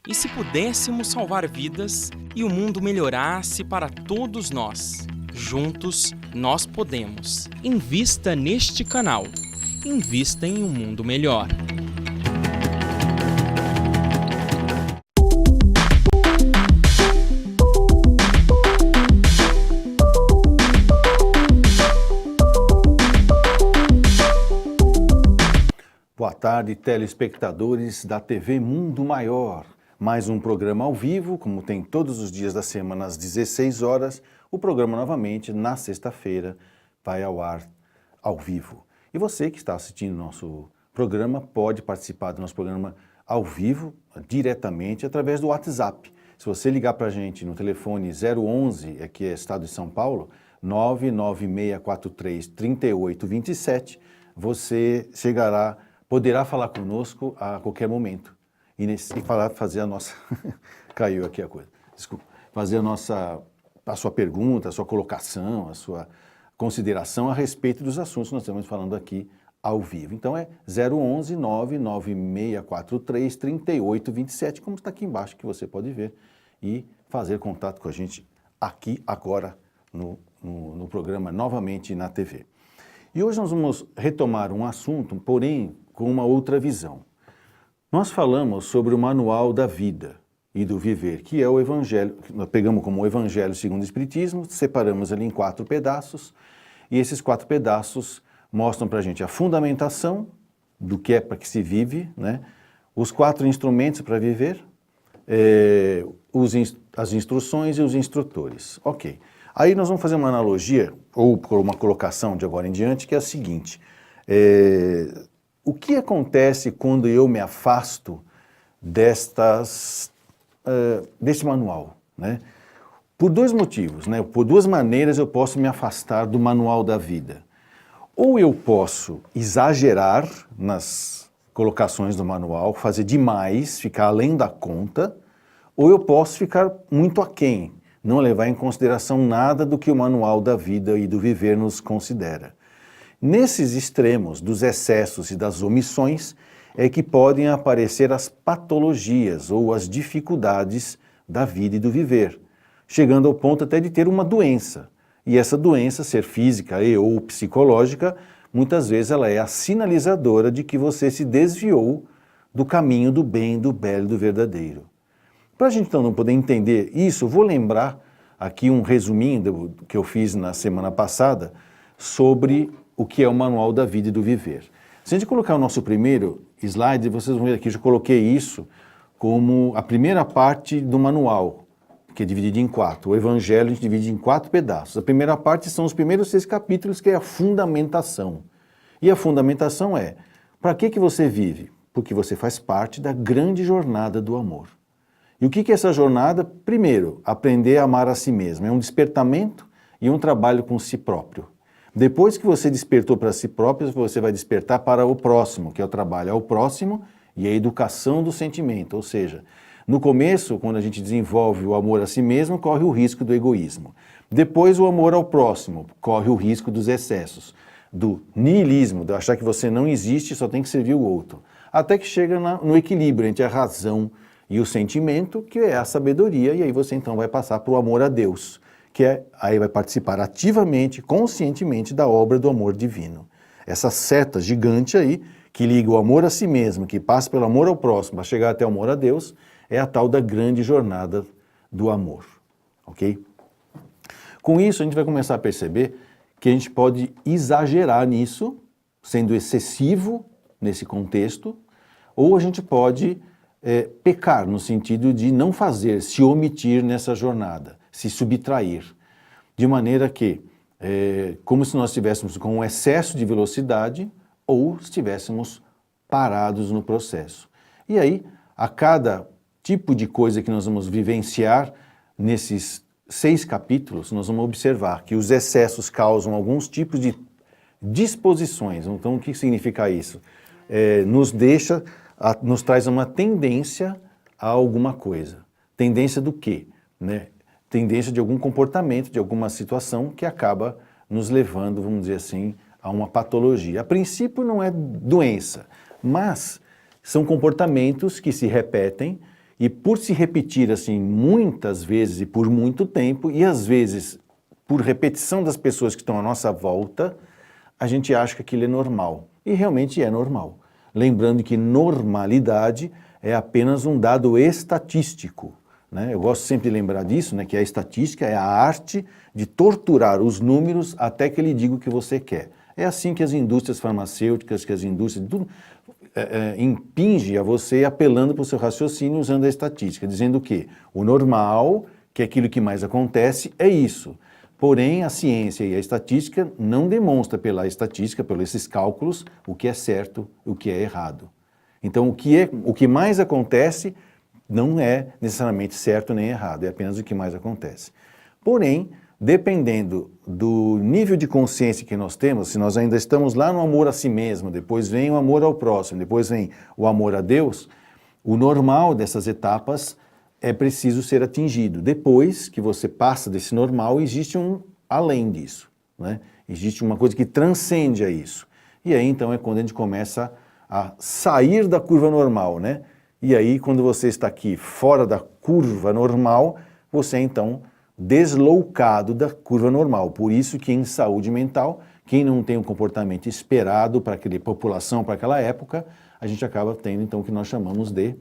E se pudéssemos salvar vidas e o mundo melhorasse para todos nós? Juntos, nós podemos. Invista neste canal. Invista em um mundo melhor. Boa tarde, telespectadores da TV Mundo Maior. Mais um programa ao vivo, como tem todos os dias da semana às 16 horas. O programa novamente, na sexta-feira, vai ao ar ao vivo. E você que está assistindo nosso programa pode participar do nosso programa ao vivo, diretamente, através do WhatsApp. Se você ligar para a gente no telefone 011, aqui é Estado de São Paulo, 99643-3827, você poderá falar conosco a qualquer momento. E fazer a nossa... Caiu aqui a coisa. Desculpa. Fazer a sua pergunta, a sua colocação, a sua consideração a respeito dos assuntos que nós estamos falando aqui ao vivo. Então é 011 99643 3827, como está aqui embaixo, que você pode ver e fazer contato com a gente aqui agora no programa, novamente na TV. E hoje nós vamos retomar um assunto, porém com uma outra visão. Nós falamos sobre o manual da vida e do viver, que é o Evangelho, nós pegamos como o Evangelho segundo o Espiritismo, separamos ele em 4 pedaços, e esses 4 pedaços mostram para a gente a fundamentação do que é para que se vive, né? Os 4 instrumentos para viver, as instruções e os instrutores. Ok. Aí nós vamos fazer uma analogia, ou uma colocação de agora em diante, que é a seguinte: o que acontece quando eu me afasto desse manual, né? Por 2 motivos, né? Por 2 maneiras eu posso me afastar do manual da vida. Ou eu posso exagerar nas colocações do manual, fazer demais, ficar além da conta, ou eu posso ficar muito aquém, não levar em consideração nada do que o manual da vida e do viver nos considera. Nesses extremos dos excessos e das omissões é que podem aparecer as patologias ou as dificuldades da vida e do viver, chegando ao ponto até de ter uma doença. E essa doença, ser física e ou psicológica, muitas vezes ela é a sinalizadora de que você se desviou do caminho do bem, do belo e do verdadeiro. Para a gente então não poder entender isso, vou lembrar aqui um resuminho que eu fiz na semana passada sobre o que é o manual da vida e do viver. Se a gente colocar o nosso primeiro slide, vocês vão ver aqui, eu já coloquei isso como a primeira parte do manual, que é dividido em 4. O Evangelho a gente divide em 4 pedaços. A primeira parte são os primeiros 6 capítulos, que é a fundamentação. E a fundamentação é, para que você vive? Porque você faz parte da grande jornada do amor. E o que é essa jornada? Primeiro, aprender a amar a si mesmo. É um despertamento e um trabalho com si próprio. Depois que você despertou para si próprio, você vai despertar para o próximo, que é o trabalho ao próximo e a educação do sentimento. Ou seja, no começo, quando a gente desenvolve o amor a si mesmo, corre o risco do egoísmo. Depois, o amor ao próximo, corre o risco dos excessos, do niilismo, de achar que você não existe e só tem que servir o outro. Até que chega no equilíbrio entre a razão e o sentimento, que é a sabedoria, e aí você então vai passar para o amor a Deus, aí vai participar ativamente, conscientemente da obra do amor divino. Essa seta gigante aí, que liga o amor a si mesmo, que passa pelo amor ao próximo, para chegar até o amor a Deus, é a tal da grande jornada do amor, ok? Com isso, a gente vai começar a perceber que a gente pode exagerar nisso, sendo excessivo nesse contexto, ou a gente pode pecar, no sentido de não fazer, se omitir nessa jornada, se subtrair, de maneira que, como se nós estivéssemos com um excesso de velocidade ou estivéssemos parados no processo. E aí, a cada tipo de coisa que nós vamos vivenciar nesses 6 capítulos, nós vamos observar que os excessos causam alguns tipos de disposições. Então, o que significa isso? Nos traz uma tendência a alguma coisa. Tendência do quê? Né? Tendência de algum comportamento, de alguma situação que acaba nos levando, vamos dizer assim, a uma patologia. A princípio não é doença, mas são comportamentos que se repetem E por se repetir assim muitas vezes e por muito tempo, e às vezes por repetição das pessoas que estão à nossa volta, a gente acha que aquilo é normal. E realmente é normal. Lembrando que normalidade é apenas um dado estatístico, né? Eu gosto sempre de lembrar disso, né? Que a estatística é a arte de torturar os números até que ele diga o que você quer. É assim que as indústrias farmacêuticas, que as indústrias, tudo impinge a você apelando para o seu raciocínio usando a estatística, dizendo que o normal, que é aquilo que mais acontece, é isso. Porém, a ciência e a estatística não demonstram pela estatística, pelos esses cálculos, o que é certo e o que é errado. Então, o que mais acontece não é necessariamente certo nem errado, é apenas o que mais acontece. Porém, dependendo do nível de consciência que nós temos, se nós ainda estamos lá no amor a si mesmo, depois vem o amor ao próximo, depois vem o amor a Deus, o normal dessas etapas é preciso ser atingido. Depois que você passa desse normal, existe um além disso, né? Existe uma coisa que transcende a isso. E aí, então, é quando a gente começa a sair da curva normal, né? E aí, quando você está aqui fora da curva normal, você é, então, deslocado da curva normal. Por isso que em saúde mental, quem não tem um comportamento esperado para aquela população, para aquela época, a gente acaba tendo, então, o que nós chamamos de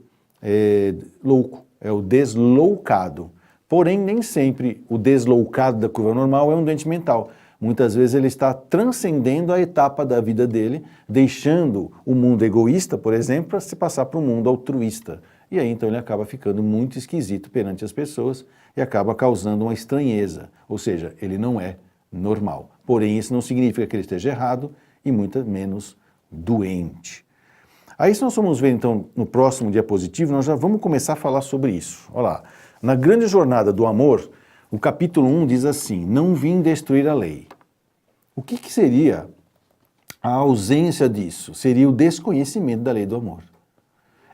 louco. É o deslocado. Porém, nem sempre o deslocado da curva normal é um doente mental. Muitas vezes ele está transcendendo a etapa da vida dele, deixando o mundo egoísta, por exemplo, para se passar para um mundo altruísta. E aí, então, ele acaba ficando muito esquisito perante as pessoas e acaba causando uma estranheza. Ou seja, ele não é normal. Porém, isso não significa que ele esteja errado e muito menos doente. Aí, se nós formos ver, então, no próximo diapositivo, nós já vamos começar a falar sobre isso. Olha lá. Na grande jornada do amor, o capítulo 1 diz assim: não vim destruir a lei. O que seria a ausência disso? Seria o desconhecimento da lei do amor.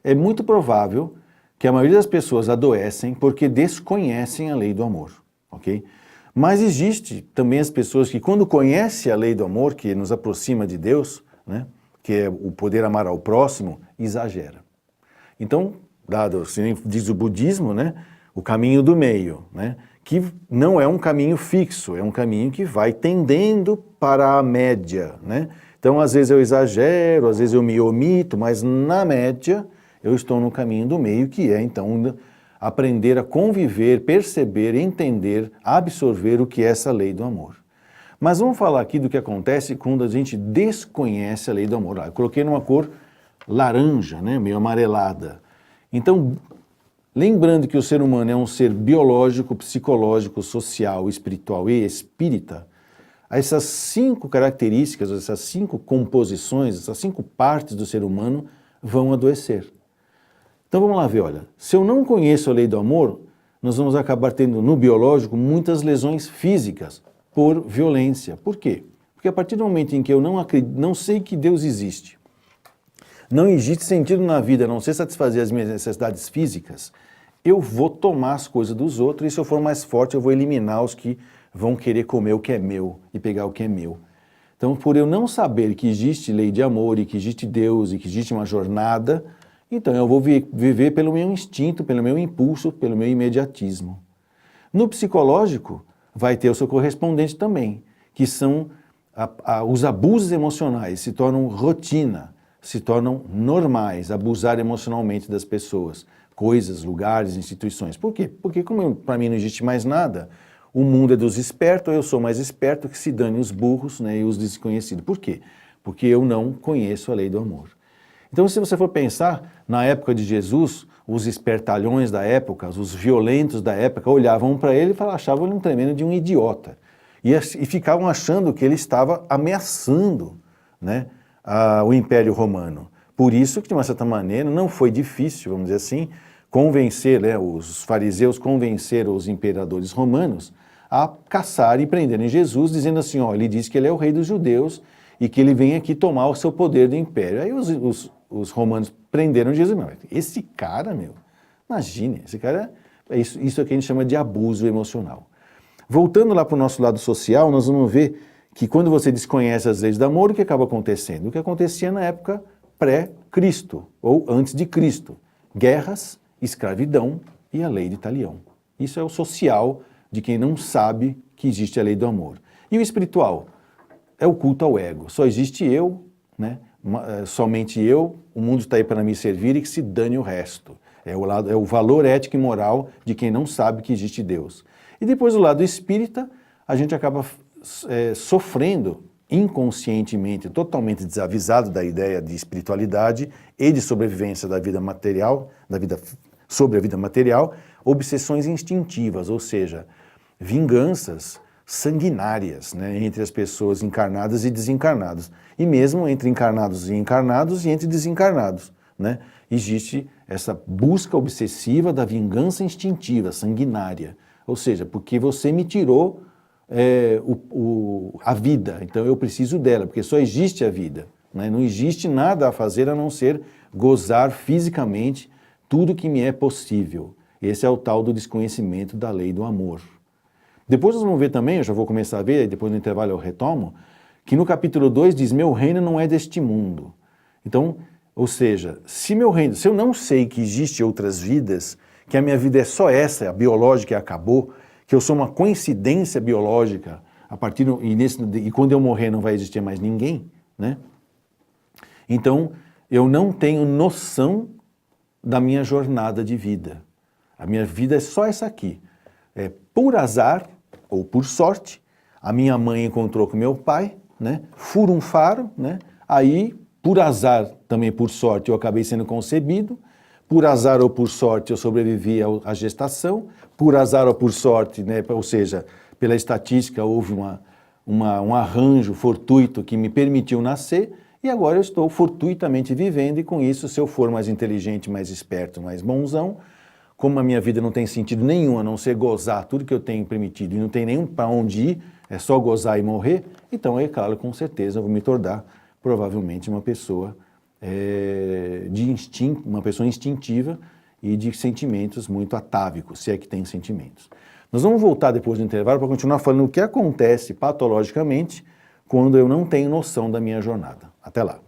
É muito provável que a maioria das pessoas adoecem porque desconhecem a lei do amor, ok? Mas existe também as pessoas que, quando conhecem a lei do amor, que nos aproxima de Deus, né, que é o poder amar ao próximo, exagera. Então, dado, assim, diz o budismo, né, o caminho do meio, né, que não é um caminho fixo, é um caminho que vai tendendo para a média, né? Então, às vezes eu exagero, às vezes eu me omito, mas na média eu estou no caminho do meio, que é, então, aprender a conviver, perceber, entender, absorver o que é essa lei do amor. Mas vamos falar aqui do que acontece quando a gente desconhece a lei do amor. Eu coloquei numa cor laranja, né, meio amarelada. Então, lembrando que o ser humano é um ser biológico, psicológico, social, espiritual e espírita, essas 5 características, essas 5 composições, essas 5 partes do ser humano vão adoecer. Então vamos lá ver, olha, se eu não conheço a lei do amor, nós vamos acabar tendo no biológico muitas lesões físicas por violência. Por quê? Porque a partir do momento em que eu não sei que Deus existe, não existe sentido na vida, a não ser satisfazer as minhas necessidades físicas, eu vou tomar as coisas dos outros e se eu for mais forte eu vou eliminar os que vão querer comer o que é meu e pegar o que é meu. Então, por eu não saber que existe lei de amor e que existe Deus e que existe uma jornada, então eu vou viver pelo meu instinto, pelo meu impulso, pelo meu imediatismo. No psicológico, vai ter o seu correspondente também, que são os abusos emocionais, se tornam rotina, se tornam normais, abusar emocionalmente das pessoas, coisas, lugares, instituições. Por quê? Porque como para mim não existe mais nada, o mundo é dos espertos, eu sou mais esperto, que se dane os burros, né, e os desconhecidos. Por quê? Porque eu não conheço a lei do amor. Então, se você for pensar, na época de Jesus, os espertalhões da época, os violentos da época, olhavam para ele e achavam ele um tremendo de um idiota. E ficavam achando que ele estava ameaçando, né, o Império Romano. Por isso que, de uma certa maneira, não foi difícil, vamos dizer assim, convencer, né, os fariseus convenceram os imperadores romanos a caçar e prenderem Jesus, dizendo assim, ó, ele diz que ele é o rei dos judeus e que ele vem aqui tomar o seu poder do império. Aí os romanos prenderam Jesus. Não, esse cara, meu, imagine, esse cara, isso é que a gente chama de abuso emocional. Voltando lá para o nosso lado social, nós vamos ver que quando você desconhece as leis do amor, o que acaba acontecendo? O que acontecia na época pré-Cristo, ou antes de Cristo. Guerras escravidão e a lei de Talião. Isso é o social de quem não sabe que existe a lei do amor. E o espiritual é o culto ao ego. Só existe eu, né? Somente eu, o mundo está aí para me servir e que se dane o resto. É o valor ético e moral de quem não sabe que existe Deus. E depois o lado espírita, a gente acaba sofrendo inconscientemente, totalmente desavisado da ideia de espiritualidade e de sobrevivência da vida material, sobre a vida material, obsessões instintivas, ou seja, vinganças sanguinárias, né, entre as pessoas encarnadas e desencarnadas. E mesmo entre encarnados e encarnados e entre desencarnados, né, existe essa busca obsessiva da vingança instintiva, sanguinária. Ou seja, porque você me tirou a vida, então eu preciso dela, porque só existe a vida, né? Não existe nada a fazer a não ser gozar fisicamente tudo que me é possível. Esse é o tal do desconhecimento da lei do amor. Depois nós vamos ver também, eu já vou começar a ver, depois no intervalo eu retomo, que no capítulo 2 diz, meu reino não é deste mundo. Então, ou seja, se eu não sei que existe outras vidas, que a minha vida é só essa, a biológica acabou, que eu sou uma coincidência biológica, e quando eu morrer não vai existir mais ninguém, né? Então, eu não tenho noção da minha jornada de vida. A minha vida é só essa aqui. Por azar, ou por sorte, a minha mãe encontrou com meu pai, né? Fura um faro, né? Aí, por azar, também por sorte, eu acabei sendo concebido. Por azar ou por sorte, eu sobrevivi à gestação. Por azar ou por sorte, né? Ou seja, pela estatística, houve um arranjo fortuito que me permitiu nascer. E agora eu estou fortuitamente vivendo e com isso, se eu for mais inteligente, mais esperto, mais bonzão, como a minha vida não tem sentido nenhum a não ser gozar tudo que eu tenho permitido e não tem nem para onde ir, é só gozar e morrer, então é claro, com certeza eu vou me tornar provavelmente uma pessoa uma pessoa instintiva e de sentimentos muito atávicos, se é que tem sentimentos. Nós vamos voltar depois do intervalo para continuar falando o que acontece patologicamente quando eu não tenho noção da minha jornada. Até lá.